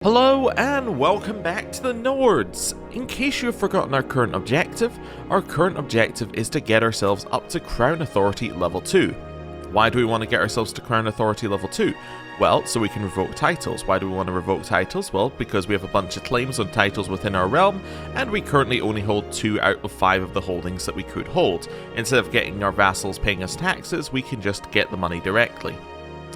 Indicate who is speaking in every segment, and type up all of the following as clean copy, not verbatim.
Speaker 1: Hello and welcome back to the Nords! In case you've forgotten our current objective is to get ourselves up to Crown Authority level 2. Why do we want to get ourselves to Crown Authority level 2? Well, so we can revoke titles. Why do we want to revoke titles? Well, because we have a bunch of claims on titles within our realm, and we currently only hold 2 out of 5 of the holdings that we could hold. Instead of getting our vassals paying us taxes, we can just get the money directly.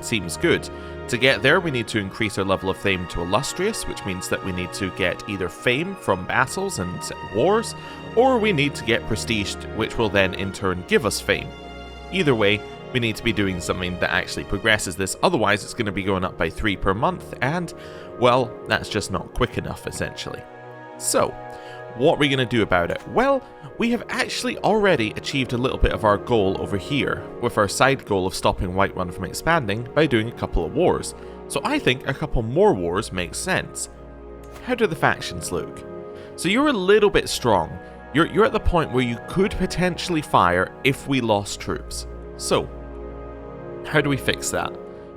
Speaker 1: Seems good. To get there, we need to increase our level of fame to illustrious, which means that we need to get either fame from battles and wars, or we need to get prestige, which will then in turn give us fame. Either way, we need to be doing something that actually progresses this, otherwise it's going to be going up by 3 per month, and, well, that's just not quick enough, essentially. So, what are we going to do about it? Well, we have actually already achieved a little bit of our goal over here, with our side goal of stopping Whiterun from expanding by doing a couple of wars. So I think a couple more wars makes sense. How do the factions look? So you're a little bit strong. You're at the point where you could potentially fire if we lost troops. So, how do we fix that?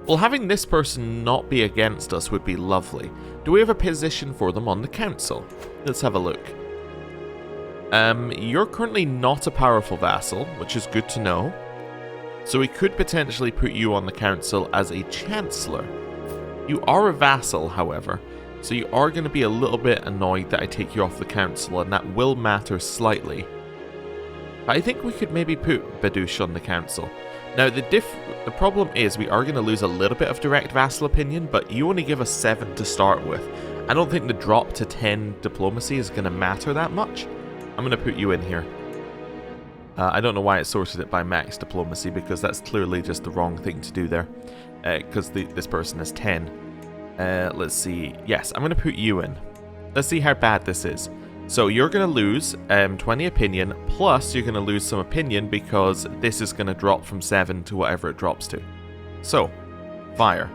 Speaker 1: Well, having this person not be against us would be lovely. Do we have a position for them on the council? Let's have a look. You're currently not a powerful vassal, which is good to know. So we could potentially put you on the council as a chancellor. You are a vassal, however, so you are going to be a little bit annoyed that I take you off the council, and that will matter slightly. But I think we could maybe put Badush on the council. Now, the problem is we are going to lose a little bit of direct vassal opinion, but you only give us 7 to start with. I don't think the drop to 10 diplomacy is going to matter that much. I'm going to put you in here. I don't know why it sorted it by max diplomacy, because that's clearly just the wrong thing to do there. Because this person is 10. Let's see. Yes, I'm going to put you in. Let's see how bad this is. So you're going to lose 20 opinion, plus you're going to lose some opinion because this is going to drop from 7 to whatever it drops to. So, fire.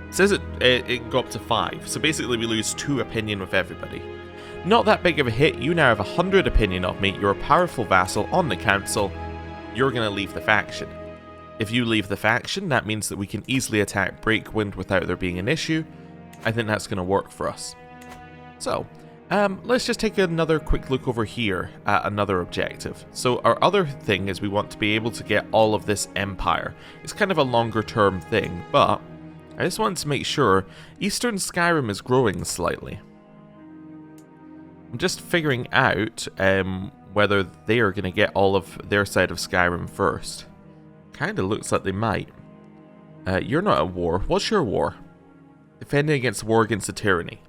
Speaker 1: It says it go up to 5, so basically we lose 2 opinion with everybody. Not that big of a hit. You now have 100 opinion of me, you're a powerful vassal on the council, you're going to leave the faction. If you leave the faction, that means that we can easily attack Breakwind without there being an issue. I think that's going to work for us. So, let's just take another quick look over here at another objective. So our other thing is we want to be able to get all of this empire. It's kind of a longer term thing, but I just wanted to make sure Eastern Skyrim is growing slightly. I'm just figuring out whether they are going to get all of their side of Skyrim first. Kinda looks like they might. You're not at war. What's your war? Defending against war against the tyranny.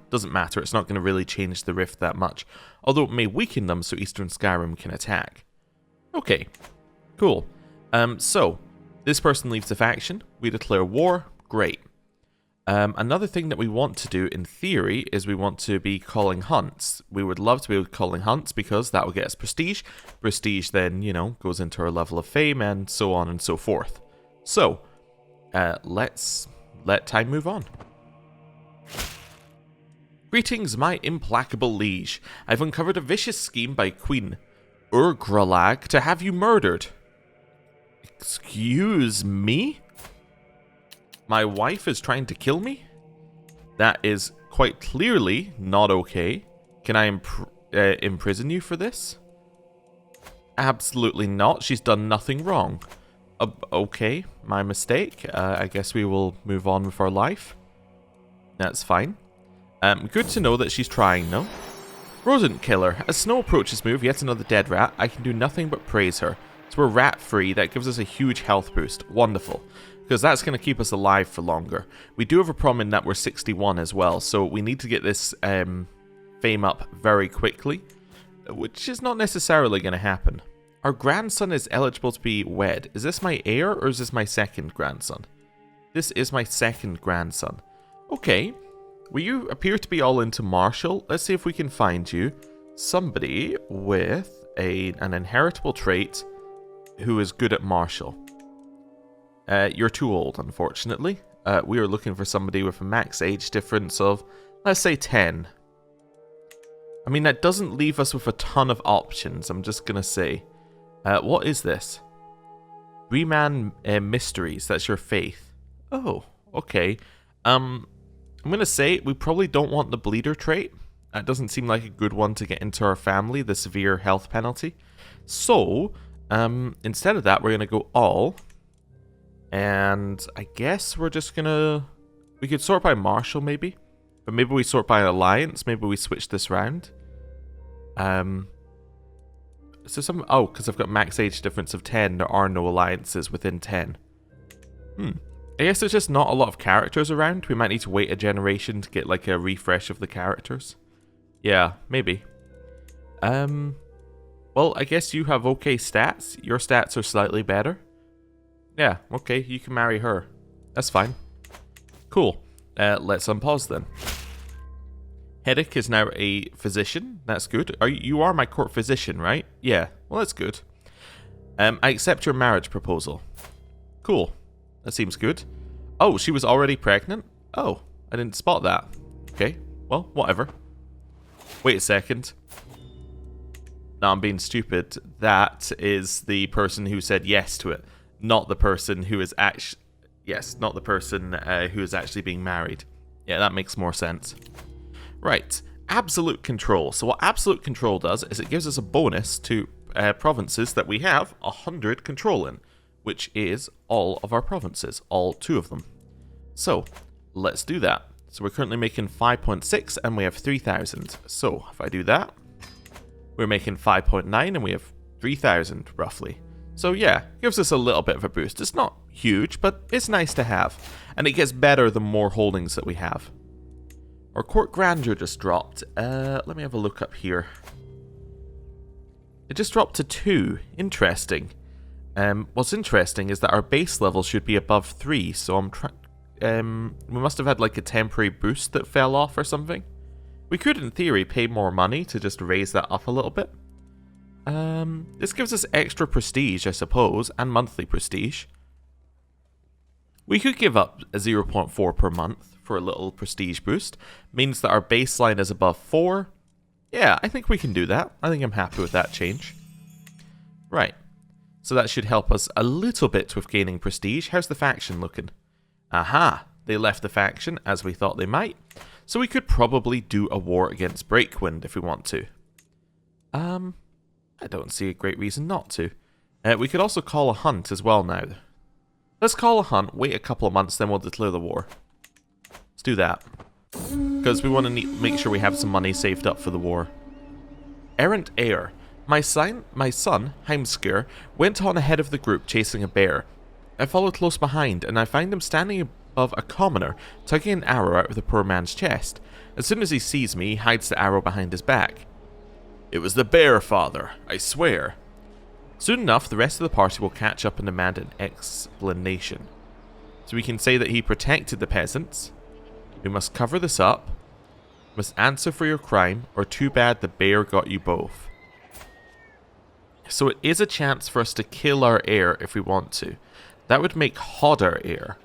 Speaker 1: Doesn't matter. It's not going to really change the rift that much. Although it may weaken them so Eastern Skyrim can attack. Okay. Cool. So, this person leaves the faction. We declare war. Great. Another thing that we want to do, in theory, is we want to be calling hunts. We would love to be calling hunts because that will get us prestige. Prestige then, you know, goes into our level of fame and so on and so forth. So, let's let time move on. Greetings, my implacable liege. I've uncovered a vicious scheme by Queen Urgralag to have you murdered. Excuse me? My wife is trying to kill me? That is quite clearly not okay. Can I imprison you for this? Absolutely not. She's done nothing wrong. Okay, my mistake. I guess we will move on with our life. That's fine. Good to know that she's trying, though. Rodent Killer. As Snow approaches move, yet another dead rat, I can do nothing but praise her. So we're rat-free. That gives us a huge health boost. Wonderful. Because that's going to keep us alive for longer. We do have a problem in that we're 61 as well, so we need to get this fame up very quickly, which is not necessarily going to happen. Our grandson is eligible to be wed. Is this my heir, or is this my second grandson? This is my second grandson. Okay. Well, you appear to be all into martial. Let's see if we can find you somebody with an inheritable trait who is good at martial. You're too old, unfortunately. We are looking for somebody with a max age difference of, let's say, 10. I mean, that doesn't leave us with a ton of options, I'm just going to say. What is this? 3-man mysteries, that's your faith. Oh, okay. I'm going to say we probably don't want the bleeder trait. That doesn't seem like a good one to get into our family, the severe health penalty. So, instead of that, we're going to go all. And I guess we're just going to... We could sort by martial, maybe. But maybe we sort by alliance. Maybe we switch this round. So some... Oh, because I've got max age difference of 10. There are no alliances within 10. I guess there's just not a lot of characters around. We might need to wait a generation to get like a refresh of the characters. Yeah, maybe. Well, I guess you have okay stats. Your stats are slightly better. Yeah, okay, you can marry her. That's fine. Cool. Let's unpause then. Heddick is now a physician. That's good. You are my court physician, right? Yeah, well, that's good. I accept your marriage proposal. Cool. That seems good. Oh, she was already pregnant? Oh, I didn't spot that. Okay, well, whatever. Wait a second. No, I'm being stupid. That is the person who said yes to it. Not the person who is actually... Yes, not the person who is actually being married. Yeah, that makes more sense. Right, absolute control. So what absolute control does is it gives us a bonus to provinces that we have 100 control in, which is all of our provinces, all 2 of them. So, let's do that. So we're currently making 5.6 and we have 3,000. So, if I do that, we're making 5.9 and we have 3,000 roughly. So yeah, gives us a little bit of a boost. It's not huge, but it's nice to have. And it gets better the more holdings that we have. Our court grandeur just dropped. Let me have a look up here. It just dropped to 2. Interesting. What's interesting is that our base level should be above 3, so we must have had like a temporary boost that fell off or something. We could, in theory, pay more money to just raise that up a little bit. This gives us extra prestige, I suppose, and monthly prestige. We could give up a 0.4 per month for a little prestige boost. Means that our baseline is above 4. Yeah, I think we can do that. I think I'm happy with that change. Right. So that should help us a little bit with gaining prestige. How's the faction looking? Aha! They left the faction, as we thought they might. So we could probably do a war against Breakwind if we want to. I don't see a great reason not to. We could also call a hunt as well now. Let's call a hunt, wait a couple of months, then we'll declare the war. Let's do that. Because we want to make sure we have some money saved up for the war. Errant Heir. My son, Heimskir, went on ahead of the group chasing a bear. I followed close behind, and I find him standing above a commoner, tugging an arrow out of the poor man's chest. As soon as he sees me, he hides the arrow behind his back. It was the bear, father, I swear. Soon enough, the rest of the party will catch up and demand an explanation. So we can say that he protected the peasants. We must cover this up. Must answer for your crime, or too bad the bear got you both. So it is a chance for us to kill our heir if we want to. That would make Hod our heir.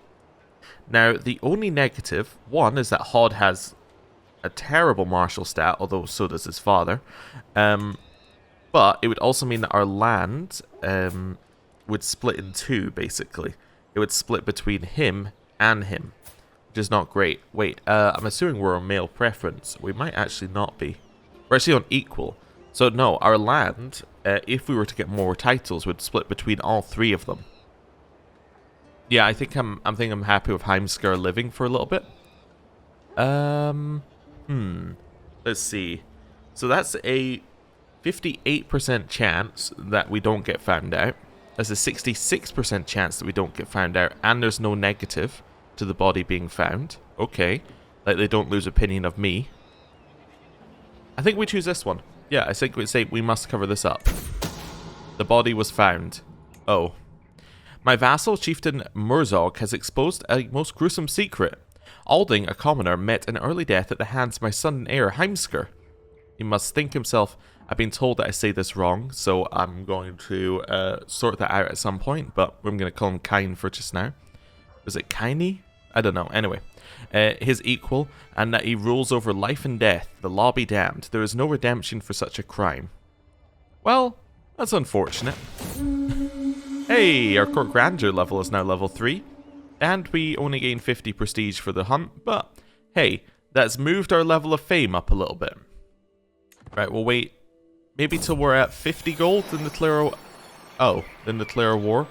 Speaker 1: Now, the only negative, one, is that Hod has a terrible martial stat, although so does his father. But it would also mean that our land would split in 2, basically. It would split between him and him, which is not great. Wait, I'm assuming we're on male preference. We might actually not be. We're actually on equal. So no, our land, if we were to get more titles, would split between all 3 of them. Yeah, I think I'm happy with Heimskar living for a little bit. Let's see. So that's a 58% chance that we don't get found out. There's a 66% chance that we don't get found out, and there's no negative to the body being found. Okay. Like they don't lose opinion of me. I think we choose this one. Yeah, I think we'd say we must cover this up. The body was found. Oh. My vassal, Chieftain Murzog, has exposed a most gruesome secret. Alding, a commoner, met an early death at the hands of my son and heir, Heimskir. He must think himself, I've been told that I say this wrong, so I'm going to sort that out at some point, but I'm going to call him Kine for just now. Was it Kiney? I don't know. Anyway, his equal, and that he rules over life and death, the law be damned. There is no redemption for such a crime. Well, that's unfortunate. Hey, our court grandeur level is now level 3, and we only gain 50 prestige for the hunt, but Hey, that's moved our level of fame up a little bit. Right, we'll wait maybe till we're at 50 gold in the declare war.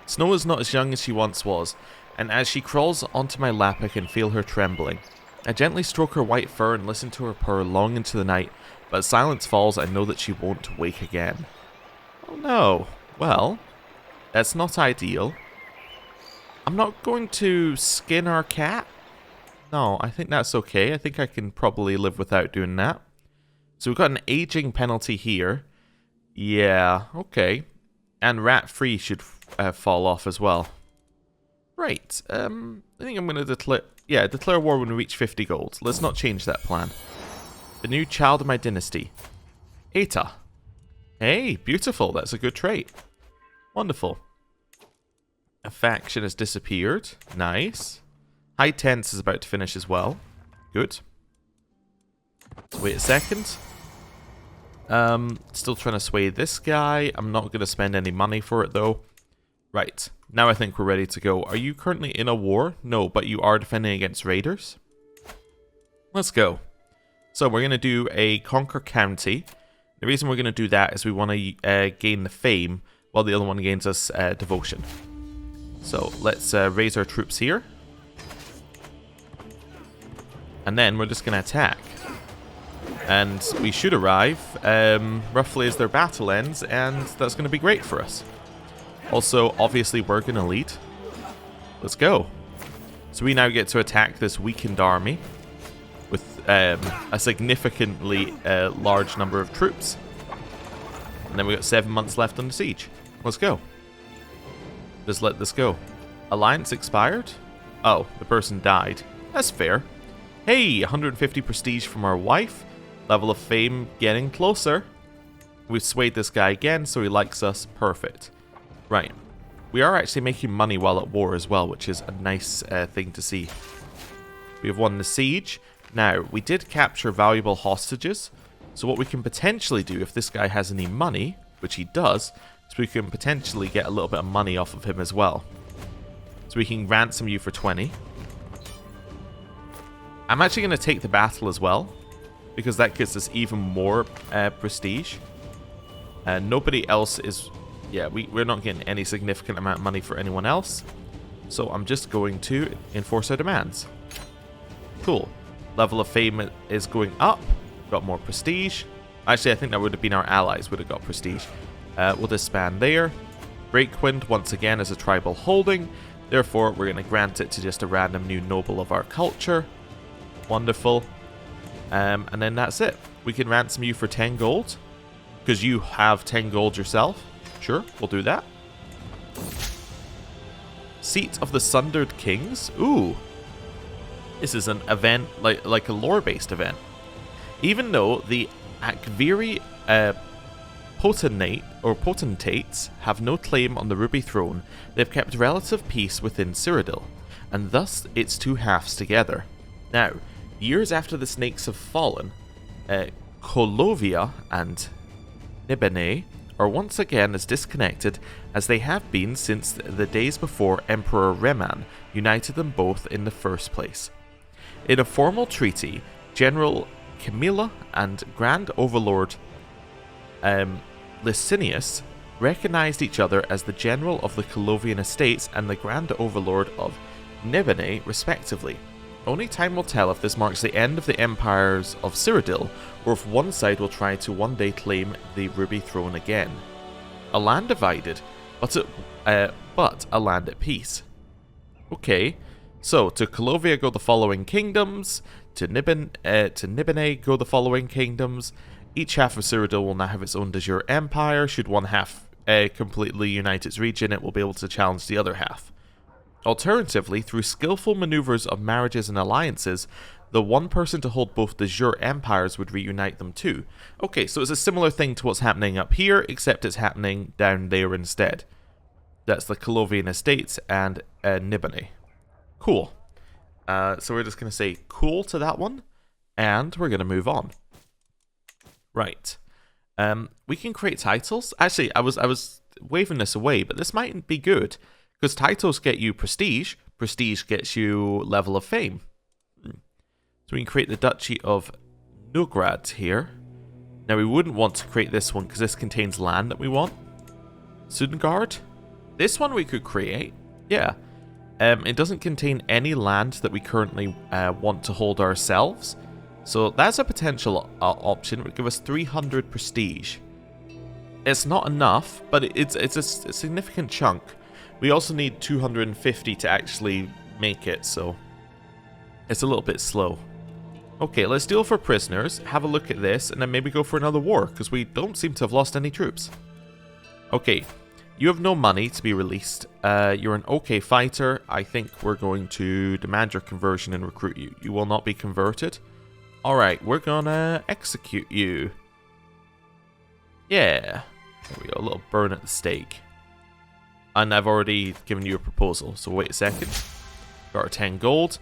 Speaker 1: Snow is not as young as she once was, and as she crawls onto my lap I can feel her trembling. I gently stroke her white fur and listen to her purr long into the night, but as silence falls I know that she won't wake again. Oh no. Well, that's not ideal. I'm not going to skin our cat. No, I think that's okay. I think I can probably live without doing that. So we've got an aging penalty here. Yeah, okay. And rat-free should fall off as well. Right, I think I'm going to declare war when we reach 50 gold. Let's not change that plan. The new child of my dynasty. Eta. Hey, beautiful. That's a good trait. Wonderful. A faction has disappeared. Nice. High Tense is about to finish as well. Good. Let's wait a second. Still trying to sway this guy. I'm not going to spend any money for it though. Right. Now I think we're ready to go. Are you currently in a war? No, but you are defending against raiders. Let's go. So we're going to do a Conquer County. The reason we're going to do that is we want to gain the fame while the other one gains us devotion. So let's raise our troops here. And then we're just going to attack. And we should arrive roughly as their battle ends, and that's going to be great for us. Also, obviously, we're going to lead. Let's go. So we now get to attack this weakened army with a significantly large number of troops. And then we've got 7 months left on the siege. Let's go. Just let this go. Alliance expired? Oh, the person died. That's fair. Hey, 150 prestige from our wife. Level of fame getting closer. We've swayed this guy again, so he likes us. Perfect. Right. We are actually making money while at war as well, which is a nice thing to see. We have won the siege. Now, we did capture valuable hostages, so what we can potentially do if this guy has any money, which he does, is we can potentially get a little bit of money off of him as well. So we can ransom you for 20. I'm actually going to take the battle as well, because that gives us even more prestige. Nobody else is... Yeah, we're not getting any significant amount of money for anyone else. So I'm just going to enforce our demands. Cool. Level of fame is going up. Got more prestige. Actually, I think that would have been our allies would have got prestige. We'll disband there. Breakwind, once again, is a tribal holding. Therefore, we're going to grant it to just a random new noble of our culture. Wonderful. And then that's it. We can ransom you for 10 gold. Because you have 10 gold yourself. Sure, we'll do that. Seat of the Sundered Kings. Ooh. This is an event, like a lore-based event. Even though the Akviri potentates have no claim on the Ruby Throne, they've kept relative peace within Cyrodiil, and thus its two halves together. Now, years after the snakes have fallen, Kolovia and Nibene are once again as disconnected as they have been since the days before Emperor Reman united them both in the first place. In a formal treaty, General Camilla and Grand Overlord Licinius recognized each other as the General of the Colovian Estates and the Grand Overlord of Nibene, respectively. Only time will tell if this marks the end of the empires of Cyrodiil, or if one side will try to one day claim the Ruby Throne again. A land divided, but a land at peace. Okay, so to Colovia go the following kingdoms, to Nibene go the following kingdoms. Each half of Cyrodiil will now have its own de jure empire. Should one half completely unite its region, it will be able to challenge the other half. Alternatively, through skillful maneuvers of marriages and alliances, the one person to hold both de jure empires would reunite them too. Okay, so it's a similar thing to what's happening up here, except it's happening down there instead. That's the Colovian Estates and Nibene. Cool. So we're just going to say cool to that one, and we're going to move on. Right. We can create titles. Actually, I was waving this away, but this might be good. Because titles get you prestige. Prestige gets you level of fame. So we can create the Duchy of Novgorod here. Now we wouldn't want to create this one because this contains land that we want. Sudengard. This one we could create. Yeah. It doesn't contain any land that we currently want to hold ourselves. So that's a potential option. It would give us 300 prestige. It's not enough, but it's a significant chunk. We also need 250 to actually make it, so it's a little bit slow. Okay, let's deal for prisoners, have a look at this, and then maybe go for another war, because we don't seem to have lost any troops. Okay, you have no money to be released. You're an okay fighter. I think we're going to demand your conversion and recruit you. You will not be converted. Alright, we're gonna execute you. Yeah. There we go, a little burn at the stake. And I've already given you a proposal, so wait a second. Got our 10 gold.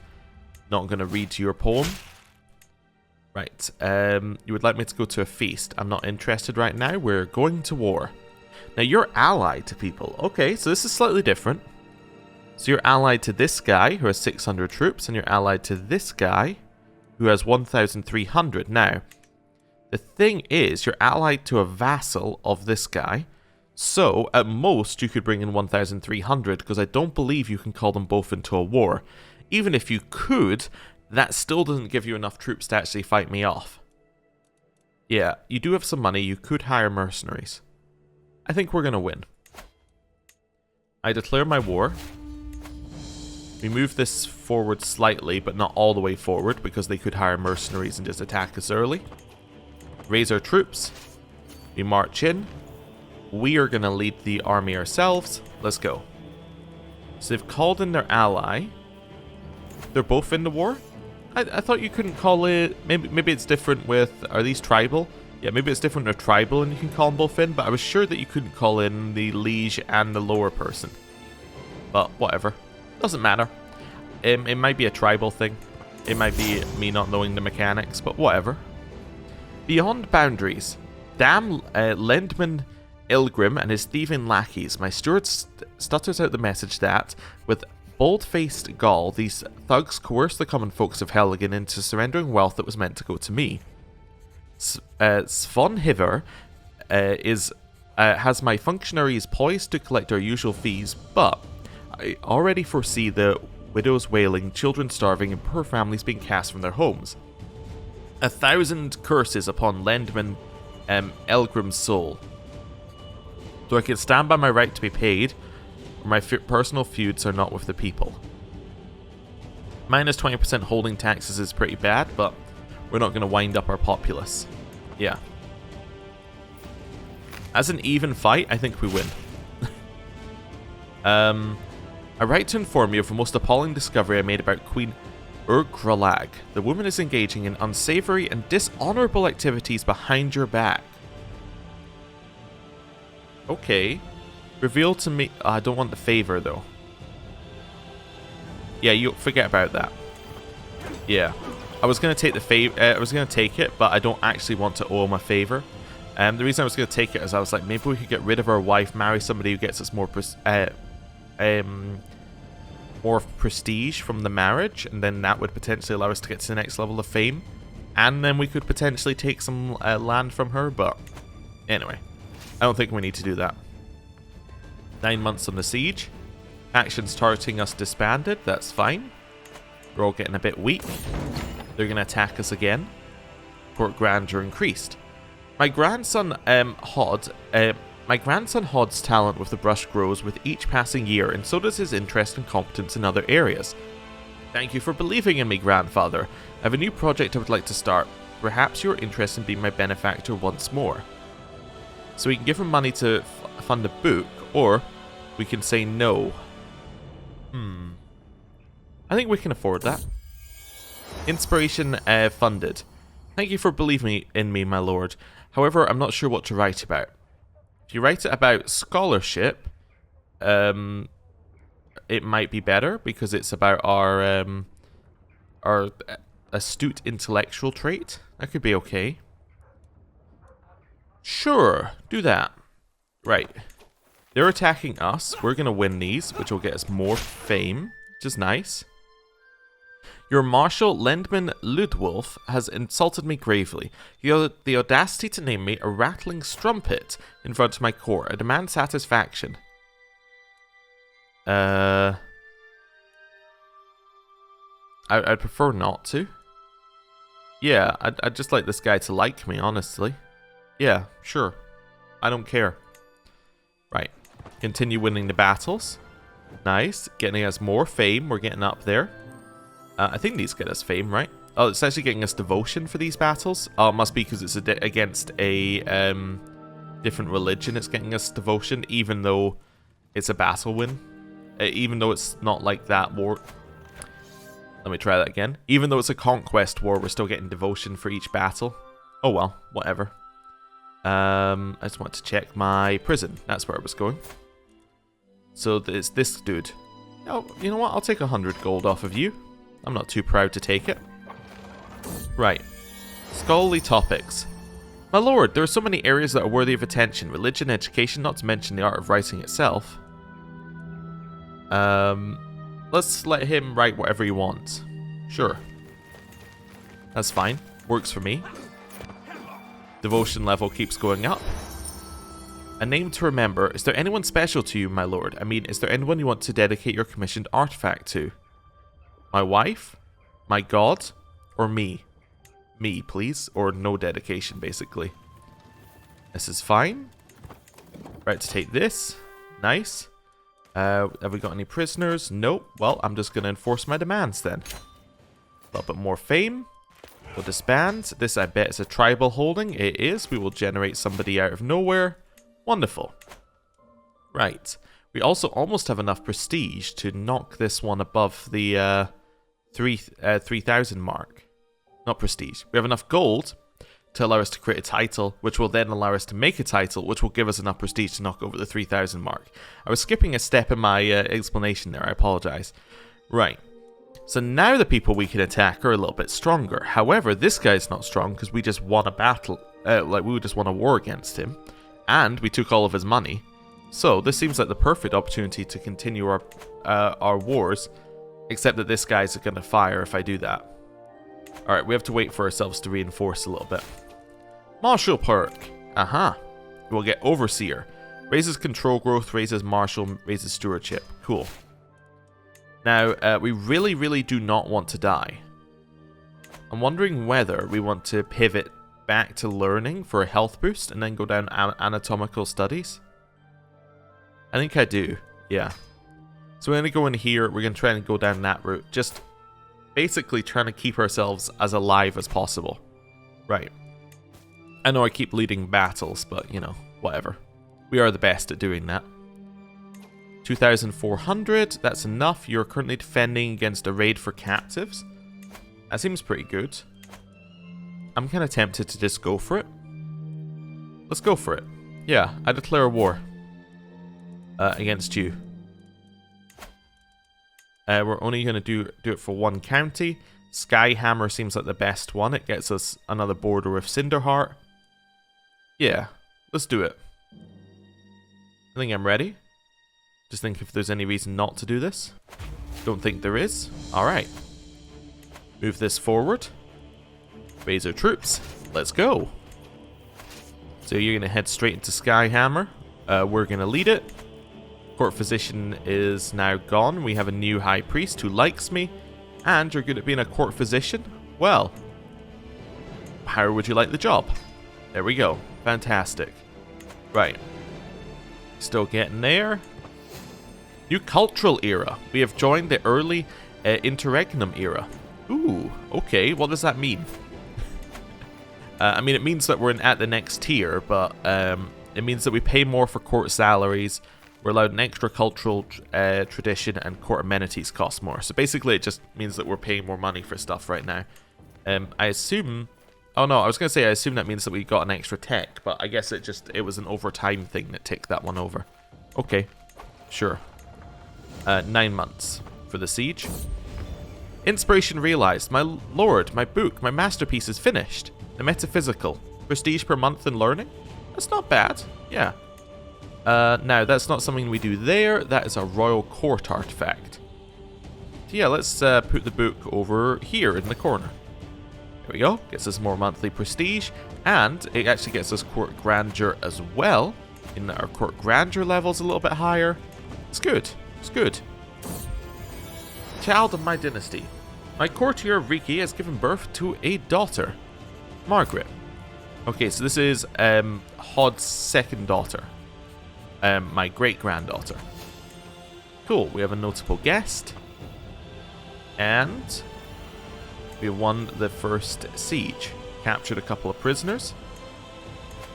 Speaker 1: Not gonna read your poem. Right, you would like me to go to a feast. I'm not interested right now. We're going to war. Now, you're allied to people. Okay, so this is slightly different. So you're allied to this guy who has 600 troops, and you're allied to this guy who has 1,300. Now, the thing is, you're allied to a vassal of this guy. So, at most, you could bring in 1,300, because I don't believe you can call them both into a war. Even if you could, that still doesn't give you enough troops to actually fight me off. Yeah, you do have some money. You could hire mercenaries. I think we're going to win. I declare my war. We move this forward slightly, but not all the way forward, because they could hire mercenaries and just attack us early. Raise our troops. We march in. We are going to lead the army ourselves. Let's go. So they've called in their ally. They're both in the war? I thought you couldn't call it... Maybe it's different with... Are these tribal? Yeah, maybe it's different with tribal and you can call them both in, but I was sure that you couldn't call in the liege and the lower person. But whatever. Doesn't matter. It might be a tribal thing. It might be me not knowing the mechanics, but whatever. Beyond boundaries. Damn Lendman Ilgrim and his thieving lackeys. My steward stutters out the message that, with bold-faced gall, these thugs coerce the common folks of Helgen into surrendering wealth that was meant to go to me. Svonhiver has my functionaries poised to collect our usual fees, but I already foresee the widows wailing, children starving, and poor families being cast from their homes. 1,000 curses upon Lendman Elgrim's soul. So I can stand by my right to be paid, or my personal feuds are not with the people. Minus 20% holding taxes is pretty bad, but we're not going to wind up our populace. Yeah. As an even fight, I think we win. I write to inform you of a most appalling discovery I made about Queen Urgralag. The woman is engaging in unsavory and dishonorable activities behind your back. Okay. Reveal to me... I don't want the favor, though. Yeah, you forget about that. Yeah. I was going to take the favor... I was going to take it, but I don't actually want to owe him a favor. The reason I was going to take it is I was like, maybe we could get rid of our wife, marry somebody who gets us more prestige from the marriage, and then that would potentially allow us to get to the next level of fame. And then we could potentially take some land from her, but... Anyway. I don't think we need to do that. 9 months on the siege. Actions targeting us disbanded. That's fine. We're all getting a bit weak. They're going to attack us again. Court grandeur increased. My grandson Hod's talent with the brush grows with each passing year, and so does his interest and competence in other areas. Thank you for believing in me, grandfather. I have a new project I would like to start. Perhaps you're interested in being my benefactor once more. So we can give him money to fund a book, or we can say no. I think we can afford that. Inspiration funded. Thank you for believing in me, my lord. However, I'm not sure what to write about. If you write it about scholarship, it might be better, because it's about our astute intellectual trait. That could be okay. Sure, do that. Right. They're attacking us. We're going to win these, which will get us more fame, which is nice. Your marshal, Lendman Ludwolf, has insulted me gravely. He had the audacity to name me a rattling strumpet in front of my court. I demand satisfaction. I'd prefer not to. Yeah, I'd just like this guy to like me, honestly. Yeah, sure. I don't care. Right. Continue winning the battles. Nice. Getting us more fame. We're getting up there. I think these get us fame, right? Oh, it's actually getting us devotion for these battles. Oh, it must be because it's against a different religion. It's getting us devotion, even though it's a battle win. Even though it's not like that war. Let me try that again. Even though it's a conquest war, we're still getting devotion for each battle. Oh well, whatever. I just want to check my prison. That's where I was going. So it's this dude. Oh, you know what? I'll take 100 gold off of you. I'm not too proud to take it. Right. Scholarly topics. My lord, there are so many areas that are worthy of attention. Religion, education, not to mention the art of writing itself. Let's let him write whatever he wants. Sure. That's fine. Works for me. Devotion level keeps going up. A name to remember. Is there anyone special to you, my lord? I mean, is there anyone you want to dedicate your commissioned artifact to? My wife? My god? Or me? Me, please. Or no dedication, basically. This is fine. Right to take this. Nice. Have we got any prisoners? Nope. Well, I'm just going to enforce my demands then. A little bit more fame. We'll disband. This, I bet, is a tribal holding. It is. We will generate somebody out of nowhere. Wonderful. Right. We also almost have enough prestige to knock this one above the 3,000 mark. Not prestige. We have enough gold to allow us to create a title, which will then allow us to make a title, which will give us enough prestige to knock over the 3,000 mark. I was skipping a step in my explanation there. I apologize. Right. So now the people we can attack are a little bit stronger. However, this guy's not strong because we just won a battle. We just won a war against him. And we took all of his money. So this seems like the perfect opportunity to continue our wars. Except that this guy's going to fire if I do that. Alright, we have to wait for ourselves to reinforce a little bit. Martial perk. Aha. We'll get Overseer. Raises control growth, raises Martial, raises Stewardship. Cool. Now, we really, really do not want to die. I'm wondering whether we want to pivot back to learning for a health boost and then go down anatomical studies. I think I do. Yeah. So we're going to go in here. We're going to try and go down that route. Just basically trying to keep ourselves as alive as possible. Right. I know I keep leading battles, but, you know, whatever. We are the best at doing that. 2,400. That's enough. You're currently defending against a raid for captives. That seems pretty good. I'm kind of tempted to just go for it. Let's go for it. Yeah, I declare war. Against you. We're only going to do it for one county. Skyhammer seems like the best one. It gets us another border with Cinderheart. Yeah, let's do it. I think I'm ready. Just think if there's any reason not to do this. Don't think there is. Alright. Move this forward. Raise our troops. Let's go. So you're going to head straight into Skyhammer. We're going to lead it. Court physician is now gone. We have a new high priest who likes me. And you're good at being a court physician? Well, how would you like the job? There we go. Fantastic. Right. Still getting there. New cultural era. We have joined the early Interregnum era. Ooh, okay. What does that mean? I mean, it means that we're at the next tier, but it means that we pay more for court salaries. We're allowed an extra cultural tradition, and court amenities cost more. So basically, it just means that we're paying more money for stuff right now. I assume... Oh no, I was going to say I assume that means that we got an extra tech, but I guess it was an overtime thing that ticked that one over. Okay, sure. 9 months for the siege. Inspiration realized. My lord, my book, my masterpiece is finished. The metaphysical. Prestige per month in learning? That's not bad. Yeah. Now, that's not something we do there. That is a royal court artifact. yeah, let's put the book over here in the corner. There we go. Gets us more monthly prestige, and it actually gets us court grandeur as well. In that our court grandeur level's a little bit higher. It's good. It's good. Child of my dynasty. My courtier Riki has given birth to a daughter, Margaret. Okay, so this is Hod's second daughter. My great-granddaughter. Cool, we have a notable guest. And we won the first siege. Captured a couple of prisoners.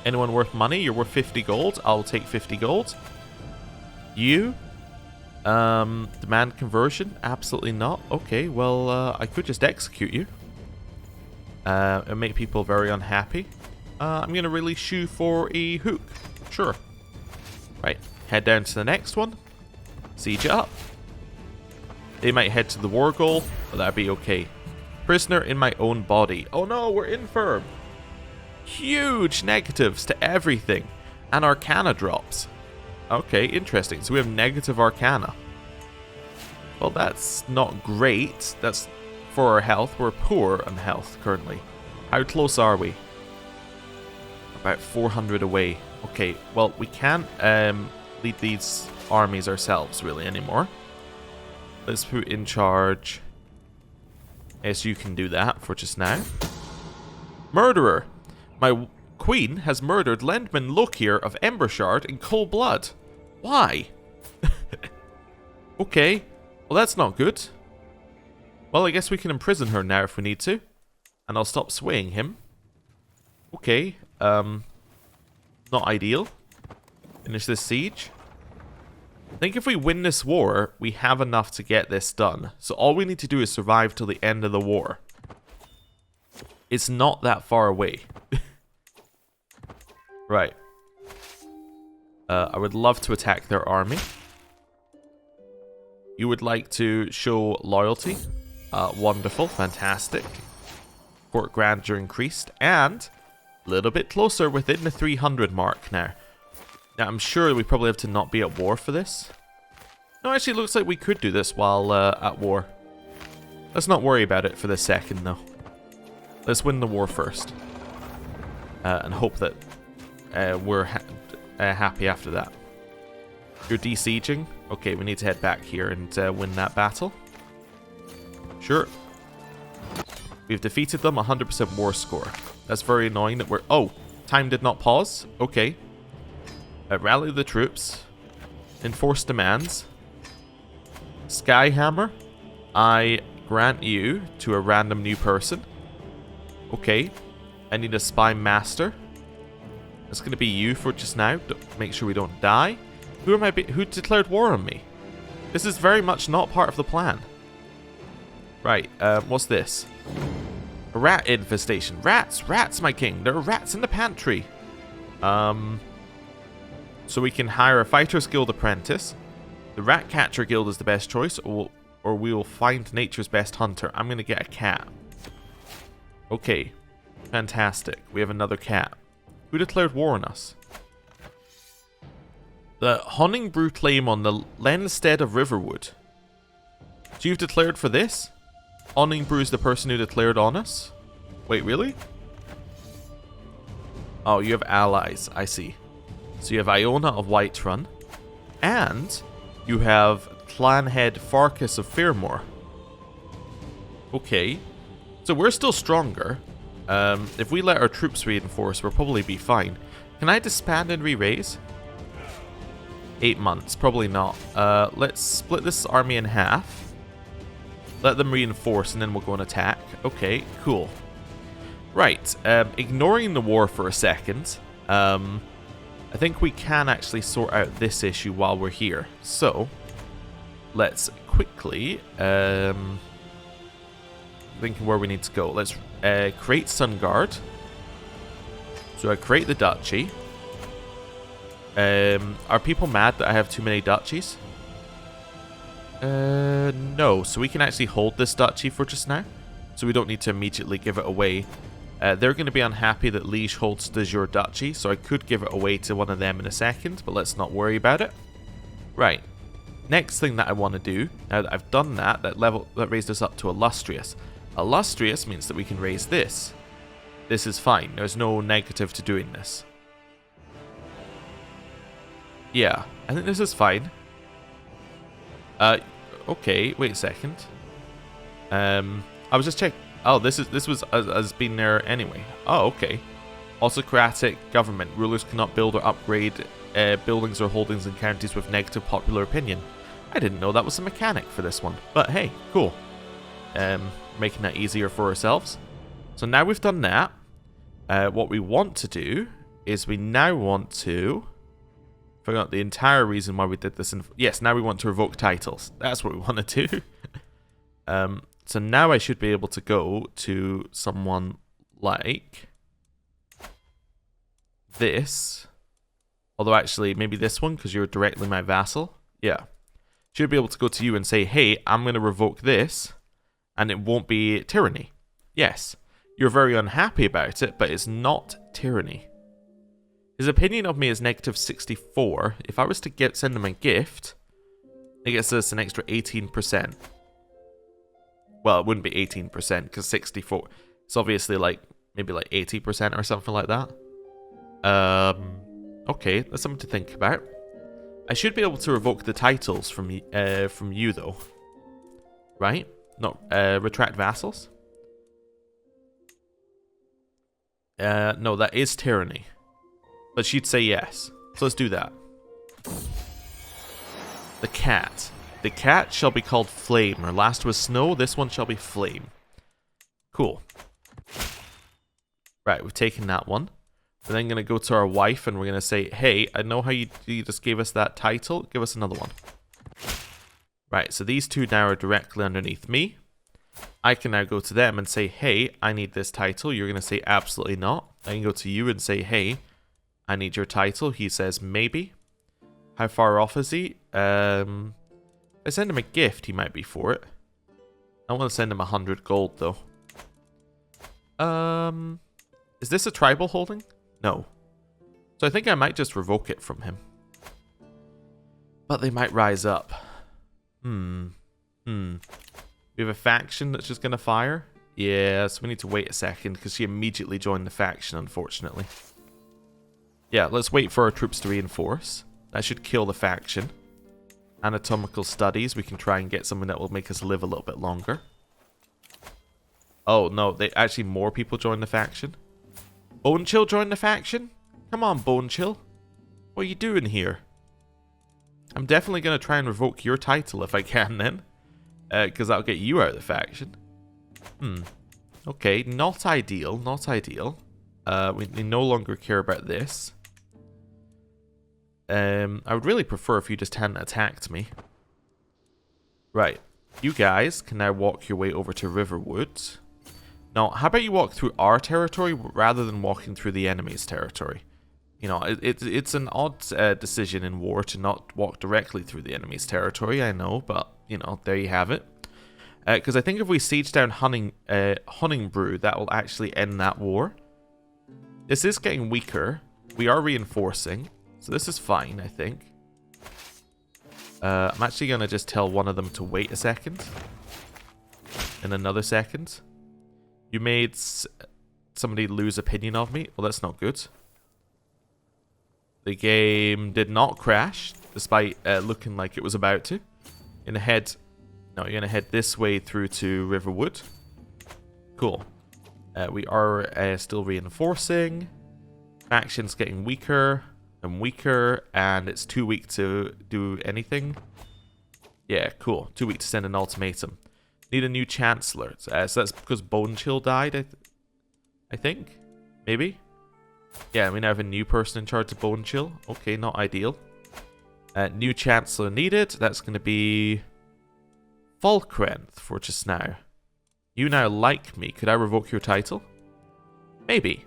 Speaker 1: Anyone worth money? You're worth 50 gold. I'll take 50 gold. You? Demand conversion? Absolutely not. Okay, well, I could just execute you. And make people very unhappy. I'm going to release you for a hook. Sure. Right, head down to the next one. Siege it up. They might head to the war goal, but that'd be okay. Prisoner in my own body. Oh no, we're infirm. Huge negatives to everything. And Arcana drops. Okay, interesting. So we have negative Arcana. Well, that's not great. That's for our health. We're poor on health currently. How close are we? About 400 away. Okay, well, we can't lead these armies ourselves really anymore. Let's put in charge. Yes, you can do that for just now. Murderer. My queen has murdered Lendman Lokir of Embershard in cold blood. Why? Okay. Well, that's not good. Well, I guess we can imprison her now if we need to. And I'll stop swaying him. Okay. Not ideal. Finish this siege. I think if we win this war, we have enough to get this done. So all we need to do is survive till the end of the war. It's not that far away. Right. I would love to attack their army. You would like to show loyalty. Wonderful. Fantastic. Court grandeur increased. And a little bit closer within the 300 mark now. Now, I'm sure we probably have to not be at war for this. No, actually, it looks like we could do this while at war. Let's not worry about it for this second, though. Let's win the war first. And hope that we're happy after that. You're desieging? Okay, we need to head back here and win that battle. Sure. We've defeated them, 100% war score. That's very annoying that we're... Oh, time did not pause. Okay. Rally the troops. Enforce demands. Skyhammer. I grant you to a random new person. Okay. I need a spy master. That's going to be you for just now. Make sure we don't die. Who am I? Who declared war on me? This is very much not part of the plan. Right. What's this? A rat infestation. Rats. Rats, my king. There are rats in the pantry. So we can hire a Fighters Guild apprentice. The Rat Catcher Guild is the best choice, or we will find nature's best hunter. I'm going to get a cat. Okay. Fantastic. We have another cat. Who declared war on us? The Honningbrew claim on the Lenstead of Riverwood. So you've declared for this? Honningbrew is the person who declared on us? Wait, really? Oh, you have allies. I see. So you have Iona of Whiterun. And you have Clanhead Farkas of Fairmore. Okay. So we're still stronger. If we let our troops reinforce, we'll probably be fine. Can I disband and re-raise? 8 months. Probably not. Let's split this army in half. Let them reinforce and then we'll go and attack. Okay, cool. Right. Ignoring the war for a second. I think we can actually sort out this issue while we're here. So, let's quickly... thinking where we need to go. Let's create Sunguard. So I create the duchy. Are people mad that I have too many duchies? No. So we can actually hold this duchy for just now. So we don't need to immediately give it away. They're going to be unhappy that Liege holds de jure duchy, so I could give it away to one of them in a second, but let's not worry about it. Right. Next thing that I want to do, now that I've done that, that raised us up to illustrious. Illustrious means that we can raise this. This is fine. There's no negative to doing this. Yeah, I think this is fine. Okay, wait a second. I was just checking. Oh, this has been there anyway. Oh, okay. Autocratic government. Rulers cannot build or upgrade buildings or holdings in counties with negative popular opinion. I didn't know that was a mechanic for this one. But hey, cool. Making that easier for ourselves. So now we've done that. What we want to do is we now want to... Forgot the entire reason why we did this. Yes, now we want to revoke titles. That's what we want to do. So now I should be able to go to someone like this. Although actually, maybe this one, because you're directly my vassal. Yeah. Should be able to go to you and say, hey, I'm going to revoke this, and it won't be tyranny. Yes, you're very unhappy about it, but it's not tyranny. His opinion of me is negative 64. If I was to send him a gift, it gets us an extra 18%. Well, it wouldn't be 18%, because 64. It's obviously like, maybe like 80% or something like that. Okay, that's something to think about. I should be able to revoke the titles from you, though. Right? No, retract vassals? No, that is tyranny. But she'd say yes. So let's do that. The cat. The cat shall be called Flame. Her last was Snow. This one shall be Flame. Cool. Right, we've taken that one. We're then going to go to our wife and we're going to say, hey, I know how you just gave us that title. Give us another one. Right, so these two now are directly underneath me. I can now go to them and say, hey, I need this title. You're going to say, absolutely not. I can go to you and say, hey, I need your title. He says, maybe. How far off is he? I send him a gift, he might be for it. I want to send him 100 gold, though. Is this a tribal holding? No. So I think I might just revoke it from him. But they might rise up. We have a faction that's just going to fire? Yeah, so we need to wait a second, because she immediately joined the faction, unfortunately. Yeah, let's wait for our troops to reinforce. That should kill the faction. Anatomical studies, we can try and get something that will make us live a little bit longer. Oh, no, actually more people joined the faction. Bone Chill joined the faction? Come on, Bone Chill. What are you doing here? I'm definitely going to try and revoke your title if I can then. Because that'll get you out of the faction. Okay, not ideal, not ideal. We no longer care about this. I would really prefer if you just hadn't attacked me. Right. You guys can now walk your way over to Riverwood. Now, how about you walk through our territory rather than walking through the enemy's territory? You know, it's an odd decision in war to not walk directly through the enemy's territory, I know, but, you know, there you have it. Because I think if we siege down Honningbrew, that will actually end that war. This is getting weaker. We are reinforcing, so this is fine, I think. I'm actually going to just tell one of them to wait a second. In another second. You made somebody lose opinion of me. Well, that's not good. The game did not crash, despite looking like it was about to. You're going to head this way through to Riverwood. Cool. We are still reinforcing. Faction's getting weaker and weaker, and it's too weak to do anything. Yeah, cool. Too weak to send an ultimatum. Need a new chancellor. So that's because Bone Chill died, I think? Maybe? Yeah, we now have a new person in charge of Bone Chill. Okay, not ideal. New chancellor needed. That's going to be Falkrenth for just now. You now like me. Could I revoke your title? Maybe.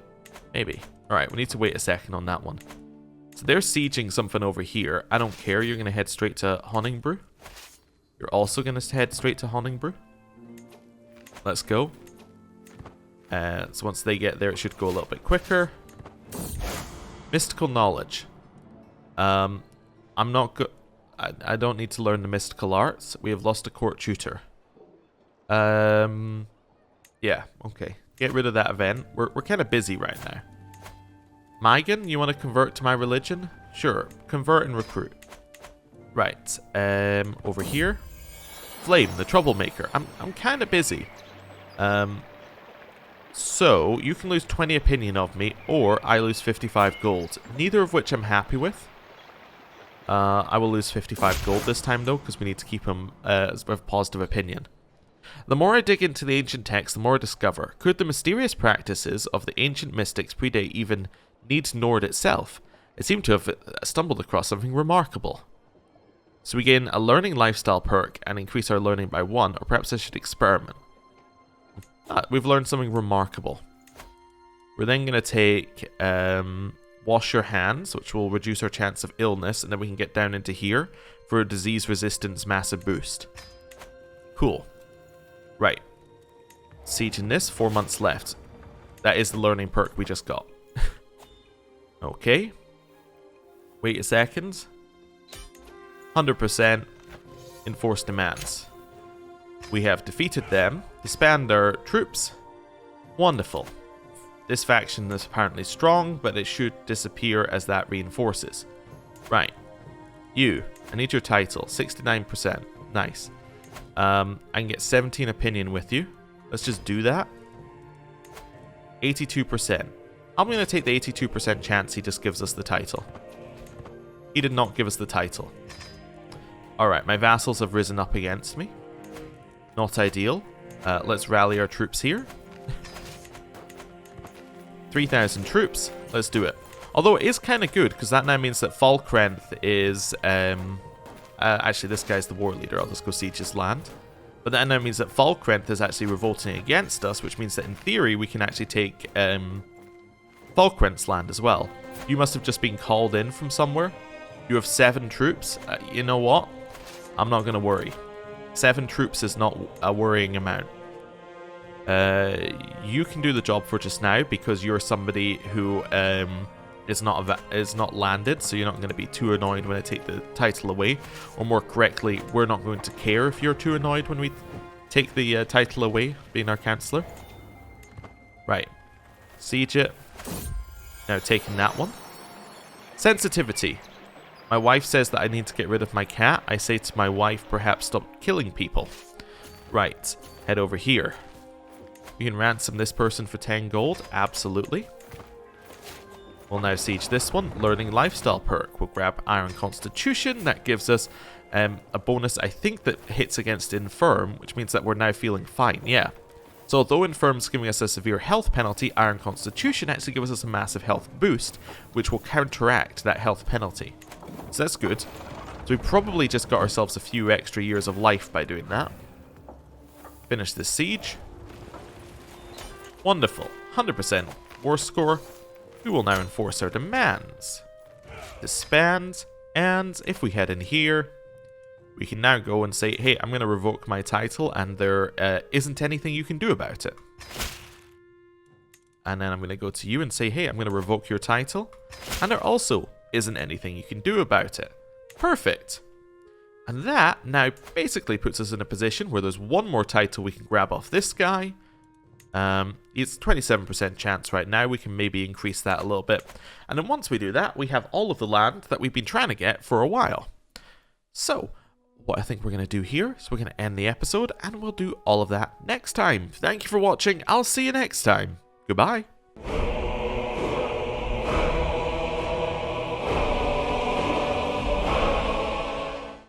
Speaker 1: Maybe. Alright, we need to wait a second on that one. So they're sieging something over here. I don't care. You're going to head straight to Honningbrew. You're also going to head straight to Honningbrew. Let's go. So once they get there, it should go a little bit quicker. Mystical knowledge. I'm not good. I don't need to learn the mystical arts. We have lost a court tutor. Yeah, okay. Get rid of that event. We're kind of busy right now. Mygan, you want to convert to my religion? Sure. Convert and recruit. Right. Over here. Flame, the troublemaker. I'm kind of busy. So, you can lose 20 opinion of me, or I lose 55 gold. Neither of which I'm happy with. I will lose 55 gold this time, though, because we need to keep him as a positive opinion. The more I dig into the ancient text, the more I discover. Could the mysterious practices of the ancient mystics predate even Needs Nord itself? I seem to have stumbled across something remarkable. So we gain a learning lifestyle perk and increase our learning by 1, or perhaps I should experiment. We've learned something remarkable. We're then going to take Wash Your Hands, which will reduce our chance of illness, and then we can get down into here for a disease resistance massive boost. Cool. Right. Siege in this, 4 months left. That is the learning perk we just got. Okay. Wait a second. 100% enforced demands. We have defeated them, disband their troops. Wonderful. This faction is apparently strong, but it should disappear as that reinforces. Right. You. I need your title. 69%. Nice. I can get 17 opinion with you. Let's just do that. 82%. I'm going to take the 82% chance he just gives us the title. He did not give us the title. Alright, my vassals have risen up against me. Not ideal. Let's rally our troops here. 3,000 troops. Let's do it. Although it is kind of good, because that now means that Falkrenth is... actually, this guy's the war leader. I'll just go siege his land. But that now means that Falkrenth is actually revolting against us, which means that in theory we can actually take Falkrenth's land as well. You must have just been called in from somewhere. You have 7 troops. You know what? I'm not going to worry. 7 troops is not a worrying amount. You can do the job for just now because you're somebody who is not landed, so you're not going to be too annoyed when I take the title away. Or more correctly, we're not going to care if you're too annoyed when we take the title away, being our councillor. Right. Siege it. Now taking that one. Sensitivity. My wife says that I need to get rid of my cat. I say to my wife, perhaps stop killing people. Right. Head over here. We can ransom this person for 10 gold. Absolutely. We'll now siege this one. Learning lifestyle perk. We'll grab Iron Constitution. That gives us a bonus, I think, that hits against Infirm, which means that we're now feeling fine. Yeah. So although Infirm's giving us a severe health penalty, Iron Constitution actually gives us a massive health boost, which will counteract that health penalty. So that's good. So we probably just got ourselves a few extra years of life by doing that. Finish this siege. Wonderful. 100% war score. We will now enforce our demands. Disband. And if we head in here, we can now go and say, hey, I'm going to revoke my title, and there isn't anything you can do about it. And then I'm going to go to you and say, hey, I'm going to revoke your title, and there also isn't anything you can do about it. Perfect. And that now basically puts us in a position where there's one more title we can grab off this guy. It's 27% chance right now. We can maybe increase that a little bit. And then once we do that, we have all of the land that we've been trying to get for a while. So what I think we're going to do here is we're going to end the episode, and we'll do all of that next time. Thank you for watching. I'll see you next time. Goodbye.